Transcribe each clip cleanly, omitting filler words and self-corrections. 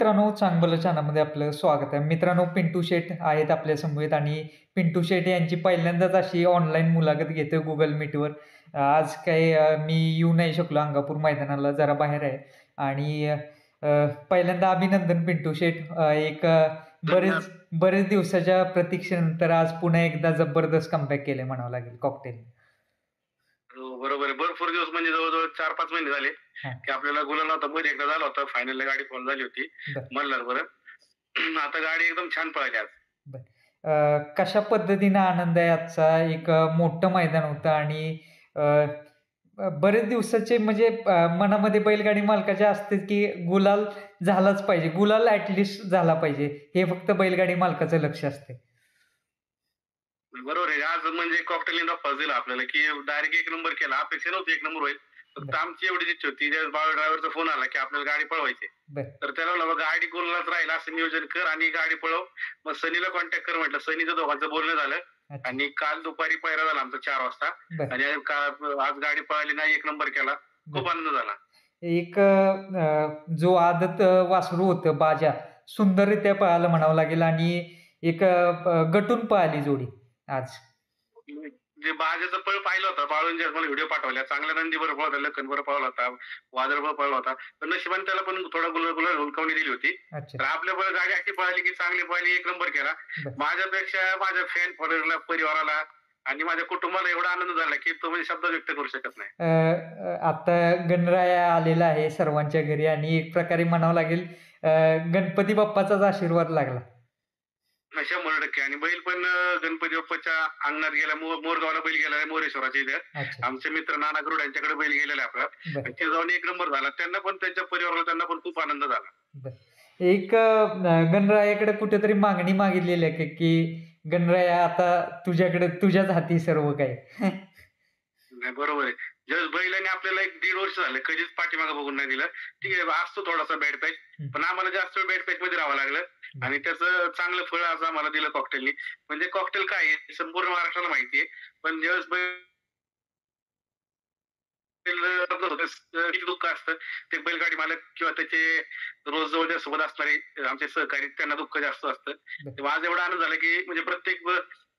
मित्रांनो, चांगलं चॅनलमध्ये आपलं स्वागत आहे. मित्रांनो, पिंटू शेट आहेत आपल्यासमवेत आणि पिंटू शेट यांची पहिल्यांदाच अशी ऑनलाईन मुलाखत घेतोय Google Meetवर. आज काही मी येऊ नाही शकलो अंगापूर मैदानाला, जरा बाहेर आहे आणि पहिल्यांदा अभिनंदन पिंटू शेट. बरेच धन्यवाद. बरेच दिवसाच्या प्रतीक्षेनंतर आज पुन्हा एकदा जबरदस्त कमबॅक केलंय म्हणावं लागेल कॉकटेलने. हो, बरोबर आहे. भरपूर दिवस म्हणजे जवळ-जवळ 4-5 महिने झाले, हां, की आपल्याला गुलाल नव्हता. मध्ये एकदा झाला होता. फायनलला गाडी फॉल झाली होती बरं. मल्हारबरोबर. आता गाडी एकदम छान पळाली आज. बरं. कशा पद्धतीने आनंद आहे आजचा? एक मोठं मैदान होतं आणि अ, अ, बरेच दिवसाचे म्हणजे मनामध्ये बैलगाडी मालकाच्या असते, की गुलाल झालाच पाहिजे. गुलाल ॲट झाला पाहिजे. हे फक्त बैलगाडी मालकाचं लक्ष असते. बरोबर आहे. आज म्हणजे कॉकटेलने धप्पाच दिला आपल्याला, की डायरेक्ट 1 नंबर केला. अपेक्षा नव्हती 1 नंबर होईल. फक्त बरं, आमची एवढीच इच्छा होती. ज्यावेळेस बाळ ड्रायव्हरचा फोन आला, की आपल्याला गाडी पळवायची आहे. बरं. तर त्याला म्हणलं, "बाबा गाडी गुलालात राहील असं नियोजन कर आणि गाडी पळव." मग सनीला कॉन्टॅक्ट कर म्हटलं. सनीचं दोघांचं बोलणं झालं अच्छा. आणि काल दुपारी पायरा झाला आमचा 4 वाजता बरं, आणि आज गाडी पळाली ना 1 नंबर केला. खूप बरं. आनंद झाला. एक जो आदत वासरू होतं बाजा, सुंदररित्या पळालं म्हणावं लागेल आणि एक गटून पळाली जोडी आज. मी जे बाजाचा पळ पाहिला होता, बाळूंजी मला व्हिडिओ पाठवल्या. चांगल्या नंदीबरोबर पळवला, लखनबरोबर पळवला होता, वादळबरोबर पळवला होता. पण नशिबाने त्याला पण थोडा गुलाल गुलाल हुलकावणी दिली होती. अच्छा. तर आपल्याबरोबर गाडी अशी पळाली, की चांगली पळाली, 1 नंबर केला. बरं. माझ्यापेक्षा माझ्या फॅन फॉलोअरला, परिवाराला आणि माझ्या कुटुंबाला एवढा आनंद झाला, की तो म्हणजे शब्दात व्यक्त करू शकत नाही. अ, अ, आता गणराया आलेला आहे सर्वांच्या घरी आणि एक प्रकारे म्हणावं लागेल गणपती बाप्पाचाच आशीर्वाद लागला. 100% आणि बैल पण गणपती बाप्पाच्या अंगणात गेला. मोरगावला बैल गेलेला आहे मोरेश्वराच्या इथे. अच्छा. आमचे मित्र नाना गरुड यांच्याकडे बैल गेलेला आहे आपला आणि बरं, ते जाऊन 1 नंबर झाला. त्यांना पण त्यांच्या परिवाराला त्यांना पण खूप आनंद झाला. बरं. एक गणरायाकडे कुठेतरी मागणी मागितलेली आहे की गणराया आता तुझ्याकडे तुझ्याच हाती सर्व काही. नाही, बरोबर आहे. ज्यावेळेस बैलाने आपल्याला 1-1.5 वर्ष झाले कधीच पाठीमागे बघून नाही दिलं. ठीक आहे, असतो थोडासा बॅड पॅच, हं, पण आम्हाला जास्त वेळ बॅड पॅचमध्ये राहावं लागलं बरं. आणि त्याचं चांगलं फळ आज आम्हाला दिलं कॉकटेलनी. म्हणजे कॉकटेल काय आहे संपूर्ण महाराष्ट्राला माहिती आहे. पण ज्यावेळेस किती दुःख असतं. ते बैलगाडी मालक किंवा त्याचे रोज जवळ त्यासोबत असणारे आमचे सहकारी त्यांना दुःख जास्त असतं. बरं, तेव्हा आज एवढा आनंद झाला, की म्हणजे प्रत्येक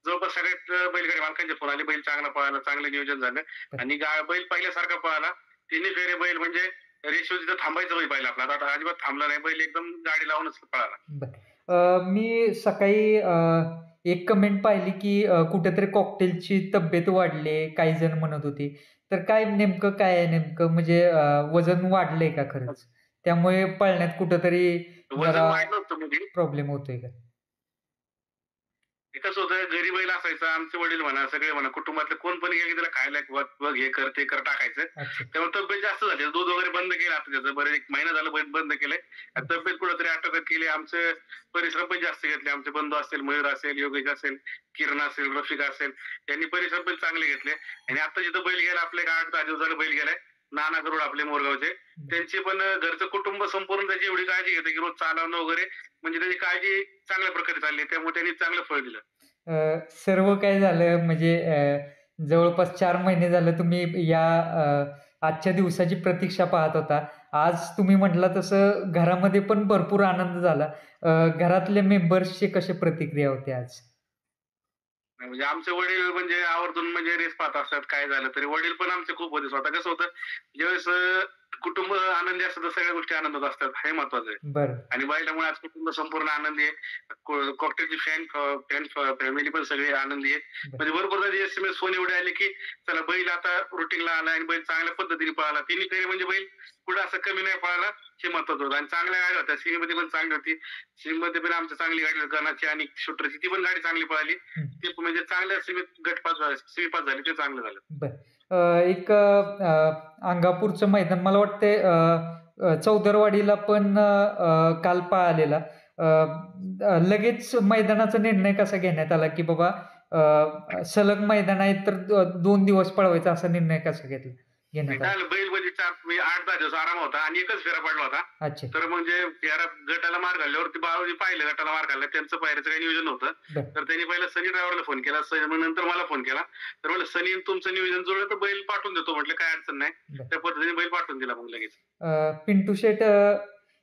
जवळपास सगळ्यात बैलगाडी मालकांचे फोन आले. बैल चांगला पळाला, चांगलं नियोजन झालं बरं, आणि बैल पहिल्यासारखा पळाला. तिन्ही फेरे बैल म्हणजे रेषेवर जिथं थांबायचं बैल पाहिलं आपला. आता अजिबात थांबला नाही. बैल एकदम गाडी लावूनच पळाला. बरं. मी सकाळी एक कमेंट पाहिली की कुठेतरी कॉकटेलची तब्येत वाढली आहे, काही जण म्हणत होते. तर काय नेमकं काय आहे नेमकं म्हणजे वजन वाढलंय का खरंच? त्यामुळे पळण्यात कुठेतरी वजन जरा वाढलं होतं मध्ये. प्रॉब्लेम होतोय का? ते कसं होतं घरी बैल असायचा. आमचे वडील म्हणा, सगळे म्हणा, कुटुंबातले कोण पण गेले की त्याला खायला बघ बघ, हे कर, ते कर टाकायचं. अच्छा. त्यामुळे तब्येत जास्त झाली. दूध वगैरे बंद केलं आता त्याचं. बरं 1 महिना झालं बंद केलंय. आणि तब्येत कुठेतरी आटोक्यात केली. आमचे परिश्रम पण जास्त घेतले. आमचे बंधू असेल, मयूर असेल, योगेश असेल, किरण असेल, रफिक असेल, यांनी परिश्रम पण चांगले घेतले. आणि आता जिथं बैल गेला आपले 8-10 दिवस झाले बैल गेलाय. नाना गरुड आपले मोरगावचे. त्यांची पण घरचं कुटुंब संपूर्ण त्याची एवढी काळजी घेतं, की रोज चालवणं वगैरे म्हणजे त्याची काळजी चांगल्या प्रकारे चालली. त्यामुळे त्यांनी चांगलं फळ दिलं. सर्व काय झालं म्हणजे जवळपास 4 महिने झालं तुम्ही या आजच्या दिवसाची प्रतीक्षा पाहत होता. आज तुम्ही म्हटला तसं घरामध्ये पण भरपूर आनंद झाला. घरातल्या मेंबर्सची कशी प्रतिक्रिया होती आज? म्हणजे आमचे वडील म्हणजे आवर्जून म्हणजे रेस पाहत असतात. काय झालं तरी वडील पण आमचे खूप होते. स्वतः कसं होतं, ज्यावेळेस कुटुंब आनंदी असतं तर सगळ्या गोष्टी आनंदात असतात. हे महत्वाचं आहे. बरं, आणि बैलामुळे आज कुटुंब संपूर्ण आनंदी आहे. कॉकटेलची फॅन फॅमिली पण सगळी आनंदी आहे. बरं. म्हणजे भरपूर एस-एम-एस फोन एवढे आले, की चला बैल आता रुटीनला आला आणि बैल चांगल्या पद्धतीने पळाला. तिन्ही फेरे म्हणजे बैल पुढे असं कमी नाही पळाला, हे महत्वाचं होतं. आणि चांगल्या गाड्या होत्या. सीमेमध्ये पण चांगली होती. सीमेमध्ये पण आमची चांगली गाडी होती. गणाची आणि शूटरची ती पण गाडी चांगली पळाली. हं. ते म्हणजे चांगल्या सीमेत सेमी पास झाले ते चांगलं झालं. बरं. एक अंगापूरचं मैदान मला वाटतंय चौदरवाडीला पण काल पाळलेला. अ, अ, लगेच मैदानाचा निर्णय कसा घेण्यात आला, की बाबा सलग मैदान आहे तर 2 दिवस पळवायचा असा निर्णय कसा नाही घेण्यात आला? झालं बैल म्हणजे 8-10 दिवस आराम होता आणि एकच फेरा पडला होता. अच्छा. तर म्हणजे फेरा गटाला मार घालल्यावरती बाळूनी पाहिलं गटाला मार घालला. त्यांचं पायऱ्याचं काही नियोजन नव्हतं. बरं, तर त्यांनी पहिला सनी ड्रायव्हरला फोन केला. मग नंतर मला फोन केला. तर म्हटलं सनी तुमचं नियोजन जुळलं तर बैल पाठवून देतो म्हटलं, काय अडचण नाही. बरं. त्या पद्धतीने बैल पाठवून दिला मग लगेच. पिंटू शेट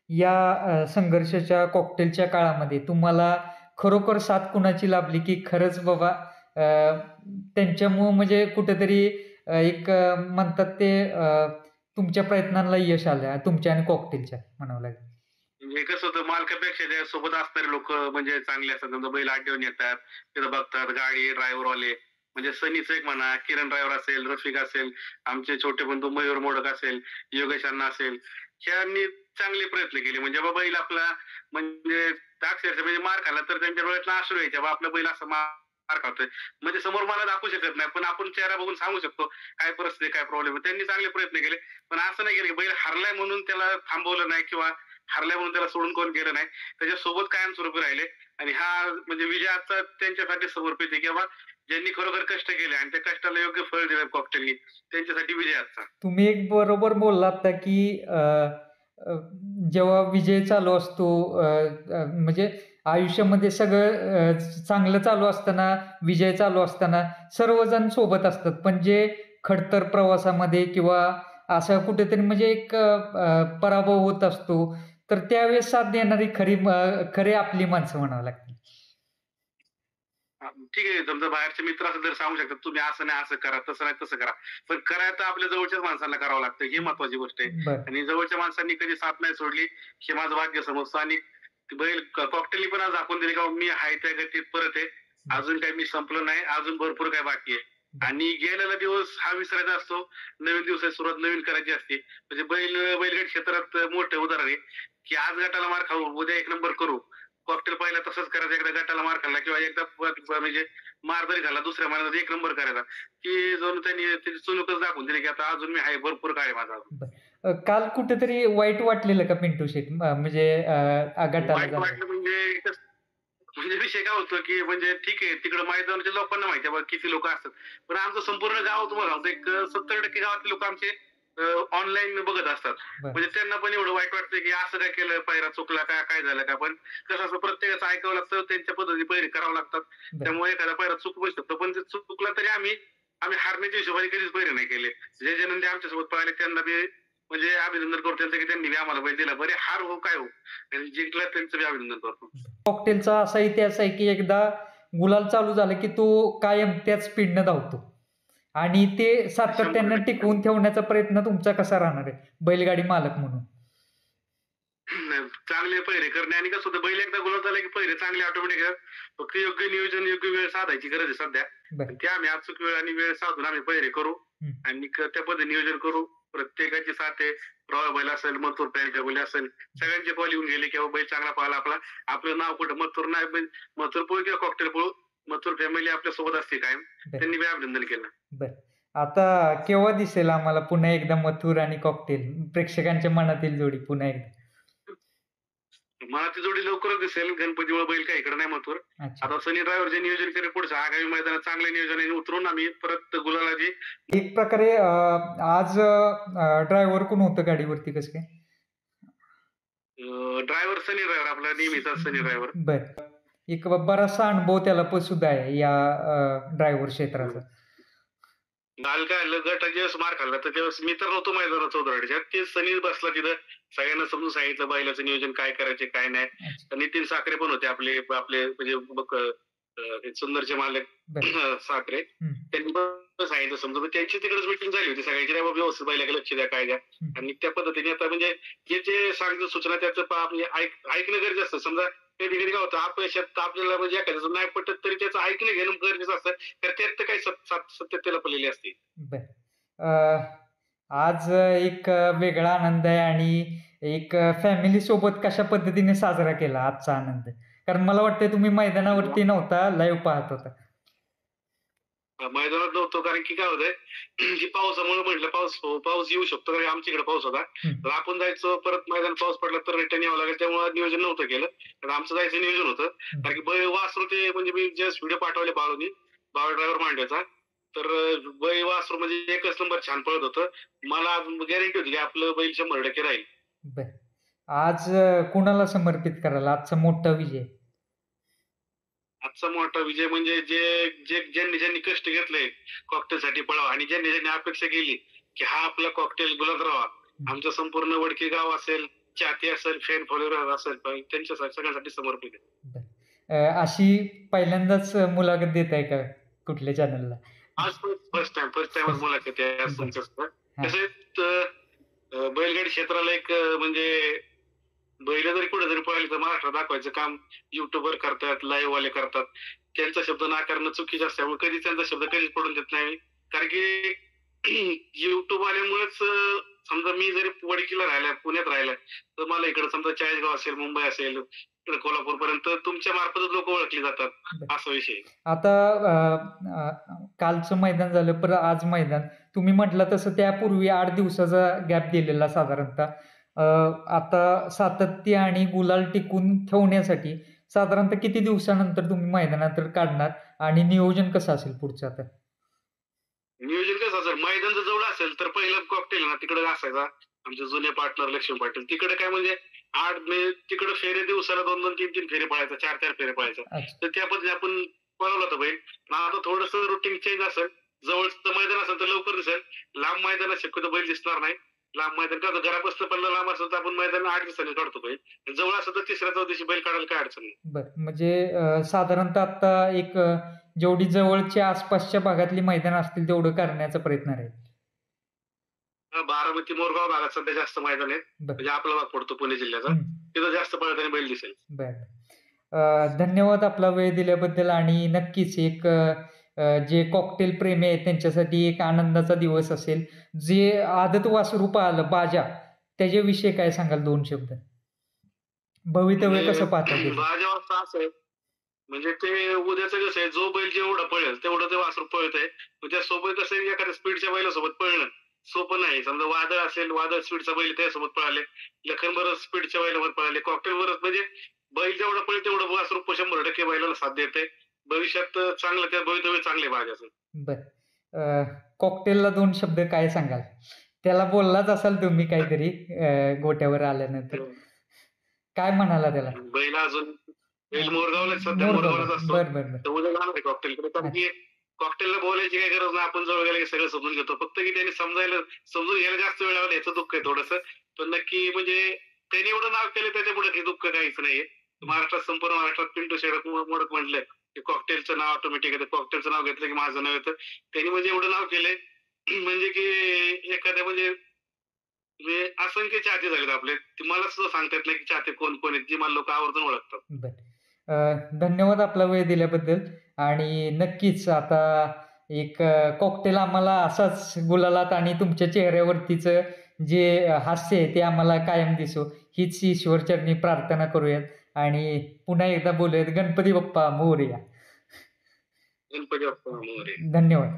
या संघर्षाच्या कॉकटेलच्या काळामध्ये तुम्हाला खरोखर साथ कुणाची लाभली, की खरंच बाबा त्यांच्यामुळं म्हणजे कुठेतरी एक म्हणतात ते तुमच्या प्रयत्नांना यश आलं तुमच्या आणि कॉकटेलच्या म्हणावं लागेल? म्हणजे कसं होतं मालकापेक्षा त्या सोबत असणारे लोकं म्हणजे चांगले असतात. समजा बैल आठवण येतात, तिथं बघतात गाडी, ड्रायव्हरवाले म्हणजे सनीचं एक म्हणा, किरण ड्रायव्हर असेल, रफिक असेल, आमचे छोटे बंधू मयूर मोडक असेल, योगेश अण्णा असेल, ह्यांनी चांगले प्रयत्न केले. म्हणजे बाबा बैल आपला म्हणजे अक्षरशः म्हणजे मार खाल्ला तर त्यांच्या डोळ्यातनं अश्रू यायचे. बाबा आपला बैल असा मार खातोय. म्हणजे समोर मला दाखवू शकत नाही, पण आपण चेहरा बघून सांगू शकतो काय परिस्थिती, काय प्रॉब्लेम आहे. त्यांनी चांगले प्रयत्न केले. पण असं नाही केलं की बैल हारलाय म्हणून त्याला थांबवलं नाही किंवा हारलाय म्हणून त्याला सोडून कोण गेलं नाही. त्याच्यासोबत कायमस्वरूपी राहिले आणि हा म्हणजे विजय आजचा त्यांच्यासाठी समर्पित आहे, की बाबा ज्यांनी खरोखर कष्ट केले आणि त्या कष्टाला योग्य फळ दिलं कॉकटेलनी, त्यांच्यासाठी विजय आजचा. तुम्ही एक बरोबर बोललात आता, की अ, अ, जेव्हा विजय चालू असतो अ, अ, म्हणजे आयुष्यामध्ये सगळं चांगलं चालू असताना, विजय चालू असताना सर्वजण सोबत असतात. पण जे खडतर प्रवासामध्ये किंवा असं कुठेतरी म्हणजे एक पराभव होत असतो, तर त्यावेळेस साथ देणारी खरी आपली माणसं म्हणावं लागतील. हां, ठीक आहे. समजा बाहेरचे मित्र असेल तर सांगू शकतात, "तुम्ही असं नाही असं करा, तसं नाही तसं करा." पण करायला तर आपल्या जवळच्याच माणसांना करावं लागतं, ही महत्त्वाची गोष्ट आहे. बरं. आणि जवळच्या माणसांनी कधी साथ नाही सोडली, हे माझं भाग्य समजतो. आणि ती बैल कॉकटेलनी पण आज दाखवून दिली, की बाबा मी आहे त्या गतीत परत आहे. अजून काही मी संपलो नाही, अजून भरपूर काही बाकी आहे. बरं. आणि गेलेला दिवस हा विसरायचा असतो. नवीन दिवसाची सुरुवात नवीन करायची असते. म्हणजे बैलगाडी क्षेत्रात मोठं उदाहरण आहे, की आज गटाला मार खाऊ, उद्या एक नंबर करू. कॉकटेल पहिला तसंच करायचं. एकदा गटाला मार खाल्ला किंवा एकदा म्हणजे मार जरी खाल्ला दुसऱ्या महिन्यात एक नंबर करायचा, की जणू त्यांनी त्याची चुणूकच दाखवून दिली, की आता अजून मी आहे, भरपूर काय आहे माझा अजून. बरं. काल कुठेतरी वाईट वाटलेलं का पिंटू शेट? म्हणजे गटाला वाईट झालं. वाटलं म्हणजे म्हणजे विषय काय होतो, की म्हणजे ठीक आहे तिकडं मैदानाच्या लोकांना माहिती आहे बाबा किती लोकं असतात. पण आमचं संपूर्ण गाव तुम्हाला सांगतो एक 70% गावातले लोकं आमचे ऑनलाईन बघत असतात. बरं. म्हणजे त्यांना पण एवढं वाईट वाटतं, की असं काय केलं, पायरा चुकला का, काय झालं का? पण कसं असतं प्रत्येकाचं ऐकावं लागतं, त्यांच्या पद्धतीने पैरे करावं लागतात. बरं. त्यामुळे एखादा पायरा चुकू पण शकतो. पण ते चुकला तरी आम्ही आम्ही हारण्याच्या हिशोबाने कधीच पैरे नाही केले. जे नंदी आमच्यासोबत पळाले त्यांना बी म्हणजे अभिनंदन करतो त्यांचं, की त्यांनी बी आम्हाला बैल दिला. बरे हार हो काय हो, आणि जिंकला त्यांचं बी अभिनंदन करतो. कॉकटेलचा असा इतिहास आहे, की एकदा गुलाल चालू झाला, की तो कायम त्याच स्पीडनं धावतो आणि ते सातत्यानं 100% टिकवून ठेवण्याचा प्रयत्न तुमचा कसा राहणार आहे, बैलगाडी मालक म्हणून? नाही, चांगले पहिरे करणे आणि कसं होतं बैल एकदा गुलाब झाला की पहिरे चांगले ऑटोमॅटिक येतात. फक्त योग्य नियोजन, योग्य वेळ साधायची गरज आहे सध्या. बरं. आणि ते आम्ही अचूक वेळ आणि वेळ साधून आम्ही पहिरे करू हं. आणि त्या पद्धतीने नियोजन करू. प्रत्येकाची साथ आहे. रॉयल बैल असेल, मथुर पॅनच्या बैल असेल, सगळ्यांचे कॉल येऊन गेले, की बाबा बैल चांगला पळाला आपला. आपलं नाव कुठं मथुर नाही, बैल मथुर पळू किंवा कॉकटेल पळू, मथुर फॅमिली आपल्या सोबत असते कायम. बरं. त्यांनी बी अभिनंदन केलं. बरं. आता केव्हा दिसेल आम्हाला पुन्हा एकदा मथुर आणि कॉकटेल प्रेक्षकांच्या मनातील जोडी पुन्हा एकदा? मला ती जोडी लवकरच दिसेल. गणपतीमुळे बैल काही इकडे नाही मथुर. अच्छा. आता सनी ड्रायव्हर जे नियोजन करेल पुढचं आगामी मैदानात चांगल्या नियोजनाने उतरून आम्ही परत गुलालाची एक प्रकारे आज ड्रायव्हर कोण होतं गाडीवरती कसं काय? ड्रायव्हर सनी ड्रायव्हर आपला नेहमीचा सनी ड्रायव्हर. बरं. एक बराचसा अनुभव त्याला पण सुद्धा आहे या ड्रायव्हर क्षेत्राचा. काल काय झालं गटाच्या ज्यावेळेस मार खाल्ला तर त्यावेळेस मी तर नव्हतो मैदानात चौधराडीच्या. ते सनी बसला तिथं. सगळ्यांना समजून सांगितलं बैलाचं नियोजन काय करायचे काय नाही. अच्छा. नितीन साखरे पण होते आपले आपले म्हणजे बघ ते सुंदरचे मालक बरं. साखरे. हं. त्यांनी पण सांगितलं समजा. तर त्यांची तिकडेच मीटिंग झाली होती सगळ्यांची. नाही बाबा व्यवस्थित बैलाकडे लक्ष द्या, काय द्या. हं. आणि त्या पद्धतीने आता म्हणजे जे सांगतात सूचना त्याचं म्हणजे ऐकणं गरजेचं असतं. समजा कधी-कधी काय होतं अपयशात आपल्याला म्हणजे एखाद्याचं नाही पटत तरी त्याचं ऐकणं घेणं गरजेचं असतं. तर त्यात तर काही सत्यतेला पडलेली असते. बरं. आज एक वेगळा आनंद आहे आणि एक फॅमिलीसोबत कशा पद्धतीने साजरा केला आजचा आनंद? कारण मला वाटतंय तुम्ही मैदानावरती नव्हता, लाईव्ह पाहत होता. मैदानात नव्हतो कारण की काय होतंय की पावसामुळे म्हटलं पाऊस येऊ शकतो कारण आमच्याकडे पाऊस होता. हं. तर आपण जायचो परत मैदान पाऊस पडला तर रिटर्न यावं लागेल त्यामुळे नियोजन नव्हतं केलं. तर आमचं जायचं नियोजन होतं. हं. कारण की वासरू ते म्हणजे मी जस्ट व्हिडिओ पाठवले बाळू ड्रायव्हर मांडव्याचा. तर वासरू म्हणजे एकच नंबर छान पळत होतं. मला गॅरंटी होती की आपलं बैल 100% राहील. बरं. आज कुणाला समर्पित कराल आजचा मोठा विजय? आजचा मोठा विजय म्हणजे जे जे ज्यांनी कष्ट घेतले कॉकटेलसाठी पळावा आणि ज्यांनी अपेक्षा केली की हा आपला कॉकटेल गुलाल राहावा. हं. आमचं संपूर्ण वडकी गाव असेल, चाहते असेल, फॅन फॉलोअर असेल, पण त्यांच्या सगळ्यांसाठी समर्पित आहे. बरं. अशी पहिल्यांदाच मुलाखत देताय का कुठल्या चॅनलला? आज फर्स्ट टाईमच मुलाखत आहे आज बरं. तुमच्यासोबत. हां. कसं बैलगाडी क्षेत्राला एक म्हणजे बैल जरी कुठेतरी पळाली तर महाराष्ट्रात दाखवायचं काम युट्यूबवर करतात, लाईव्ह वाले करतात. त्यांचा शब्द नाकारणं चुकीचं असल्यामुळे कधीच त्यांचा शब्द कधीच पडून देत नाही. कारण की युट्यूब आल्यामुळेच समजा मी जरी वडकीला राहिला, पुण्यात राहिला, तर मला इकडे समजा चाळीसगाव असेल, मुंबई असेल, इकडे कोल्हापूरपर्यंत तुमच्या मार्फतच लोकं ओळखली जातात. बरं. असा विषय आहे. आता कालचं मैदान झालं, परत आज मैदान. तुम्ही म्हटलं तसं त्यापूर्वी 8 दिवसाचा गॅप दिलेला साधारणतः. अ, आता सातत्य आणि गुलाल टिकवून ठेवण्यासाठी साधारणतः किती दिवसानंतर तुम्ही मैदानात काढणार आणि नियोजन कसं असेल पुढचं आता? नियोजन कसं असेल, मैदान जर जवळ असेल तर पहिलं कॉकटेल ना तिकडे असायचा. आमचे जुने पार्टनर लक्ष्मण पाटील. तिकडे काय म्हणजे 8 तिकडे फेरे दिवसाला 2-2, 3-3 फेरे पळायचा, 4-4 फेरे पळायचा. अच्छा. तर त्या पद्धतीने आपण पळवला होता बैल. पण आता थोडंसं रुटीन चेंज असेल. जवळचं मैदान असेल तर लवकर दिसेल. लांब मैदानात शक्यतो बैल दिसणार नाही. लांब मैदान कसं घरापासून पल्ला लांब असेल तर आपण मैदान 8 दिवसांनी काढतो बैल. जवळ असेल तर तिसऱ्या चौथ्या बैल काढायला काही अडचण नाही. बरं. म्हणजे साधारणतः आता एक जेवढी जवळच्या आसपासच्या भागातली मैदानं असतील तेवढं करण्याचा प्रयत्न राहील. बारामती, मोरगाव भागात सध्या जास्त मैदान आहेत. बरं. म्हणजे आपला भाग पडतो पुणे जिल्ह्याचा. हं. तिथं जास्त पळताना बैल दिसेल. बरं. धन्यवाद आपला वेळ दिल्याबद्दल आणि नक्कीच एक जे कॉकटेल प्रेमी आहेत त्यांच्यासाठी एक आनंदाचा दिवस असेल. जे आदत वासरू पाळलं बाजा, त्याच्याविषयी काय सांगाल 2 शब्द? भवितव्य कसं पाहता त्याचं? माझ्या वाजता असं आहे, म्हणजे ते उद्याचं कसं आहे, जो बैल जेवढं पळेल तेवढं ते वासरू पळतंय. मग त्यासोबत कसं आहे, एखाद्या स्पीडच्या बैलासोबत पळणं सोपं नाही. समजा वादळ असेल, वादळ स्पीडचा बैल त्याच्यासोबत पळाले. लखन बरोबर स्पीडच्या बैलावर पळाले. कॉकटेल बरोबर म्हणजे बैल जेवढं पळेल तेवढं वासरू 100% बैलाला साथ देतंय. भविष्यात चांगलं त्या भवितव्य चांगलं आहे माझ्याचं. बरं. कॉकटेलला 2 शब्द काय सांगाल? त्याला बोललाच असाल तुम्ही काहीतरी गोट्यावर आल्यानंतर. काय म्हणाला त्याला? बैल अजून बैल मोरगावला सध्या मोरगावला. मोरगावलाच असतो. बरं, बरं, बरं. तर उद्या जाणार आहे कॉकटेलकडे. कारण की कॉकटेलला बोलायची काही गरज नाही. आपण जवळ गेलं की सगळं समजून घेतो. फक्त की त्यांनी समजून घ्यायला जास्त वेळ लागला याचं दुःख आहे थोडंसं. पण नक्की म्हणजे त्यांनी एवढं नाव केलं त्याच्यापुढे काही दुःख काहीच नाहीये. महाराष्ट्रात संपूर्ण महाराष्ट्रात पिंटू शेट मोडक म्हटलंय की कॉकटेलचं नाव ऑटोमॅटिक येतं. कॉकटेलचं नाव घेतलं की माझं नाव येतं. त्यांनी म्हणजे एवढं नाव केलंय म्हणजे की एखाद्या म्हणजे म्हणजे असंख्य चाहते झालेत आपले. ते मला सुद्धा सांगता येत नाही की चाहते कोण कोण आहेत, जी मला लोकं आवर्जून ओळखतात. बरं. धन्यवाद आपला वेळ दिल्याबद्दल आणि नक्कीच आता एक कॉकटेल आम्हाला असाच गुलालात आणि तुमच्या चेहऱ्यावरतीचं जे हास्य आहे ते आम्हाला कायम दिसो, हीच ईश्वरचरणी प्रार्थना करूयात आणि पुन्हा एकदा बोलूयात. गणपती बाप्पा मोरया. गणपती बाप्पा मोरया. धन्यवाद.